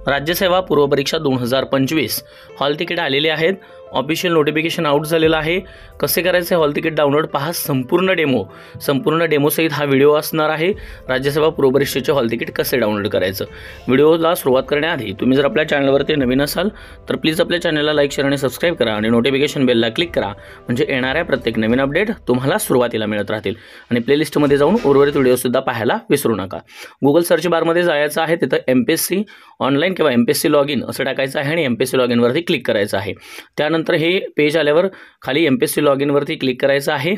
राज्यसेवा पूर्व परीक्षा 2025 hall ticket आलेले आहेत। ऑफिशियल नोटिफिकेशन आउट झालेला आहे। कसे करायचे हॉल तिकीट डाउनलोड पहा, संपूर्ण डेमो सहित हा व्हिडिओ असणार आहे। राज्यसेवा पूर्व परीक्षेचे हॉल तिकीट कसे डाउनलोड करायचं, व्हिडिओला सुरुवात करण्याआधी तुम्ही जर आपल्या चॅनलवरती नवीन असाल तर प्लीज आपल्या चॅनलला लाईक, शेअर आणि सबस्क्राइब करा आणि नोटिफिकेशन बेलला क्लिक करा, म्हणजे येणाऱ्या प्रत्येक नवीन अपडेट तुम्हाला सुरुवातीला मिळत राहतील। आणि प्लेलिस्टमध्ये जाऊन उर्वरित व्हिडिओ सुद्धा पाहायला विसरू नका। गूगल सर्च बारमध्ये जायचं आहे, तिथं MPSC ऑनलाईन किंवा MPSC लॉगिन असं टाकायचं आहे आणि MPSC लॉगिन वरती क्लिक करायचं आहे। त्यानंतर हे पेज आल्यावर खाली MPSC लॉगिन वरती क्लिक करायचं आहे।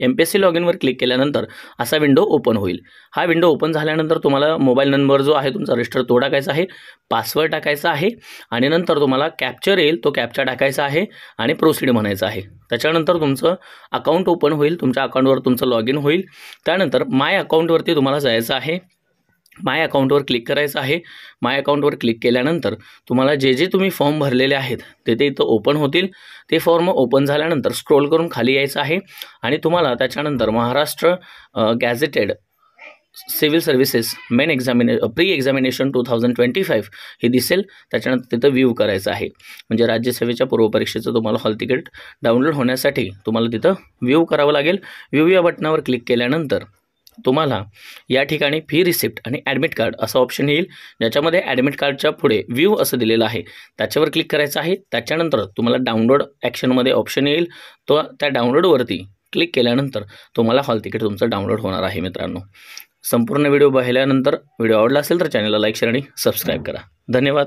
MPSC लॉगिन वर क्लिक केल्यानंतर असा विंडो ओपन होईल। हा विंडो ओपन झाल्यानंतर तुम्हाला मोबाईल नंबर जो आहे तुमचा रजिस्टर तो टाकायचा आहे, पासवर्ड टाकायचा आहे आणि नंतर तुम्हाला कॅप्चर येईल, तो कॅप्चा टाकायचा आहे आणि प्रोसीड म्हणायचं आहे। त्याच्यानंतर तुमचं अकाउंट ओपन होईल, तुमच्या अकाउंटवर तुमचं लॉगिन होईल। त्यानंतर माय अकाउंटवरती तुम्हाला जायचं आहे। माय अकाउंटवर क्लिक करायचं आहे। माय अकाउंटवर क्लिक केल्यानंतर तुम्हाला जे तुम्ही फॉर्म भरलेले आहेत ते इथं ओपन होतील। ते फॉर्म ओपन झाल्यानंतर स्क्रोल करून खाली यायचं आहे आणि तुम्हाला त्याच्यानंतर Maharashtra gazetted civil services pre examination 2025 हे दिसेल। त्याच्यानंतर तिथं व्ह्यू करायचं आहे, म्हणजे राज्यसेवेच्या पूर्व परीक्षेचं तुम्हाला हॉल तिकीट डाउनलोड होण्यासाठी तुम्हाला तिथं व्ह्यू करावं लागेल। व्ह्यू या बटनावर क्लिक केल्यानंतर तुम्हाला या ठिकाणी फी रिसिप्ट आणि ॲडमिट कार्ड असं ऑप्शन येईल, ज्याच्यामध्ये ॲडमिट कार्डच्या पुढे व्ह्यू असं दिलेलं आहे, त्याच्यावर क्लिक करायचं आहे। त्याच्यानंतर तुम्हाला डाउनलोड ॲक्शनमध्ये ऑप्शन येईल, तो त्या डाउनलोडवरती क्लिक केल्यानंतर तुम्हाला हॉल तिकीट तुमचं डाउनलोड होणार आहे। मित्रांनो, संपूर्ण व्हिडिओ पाहिल्यानंतर व्हिडिओ आवडला असेल तर चॅनलला लाईक, शेअर आणि सबस्क्राईब करा। धन्यवाद।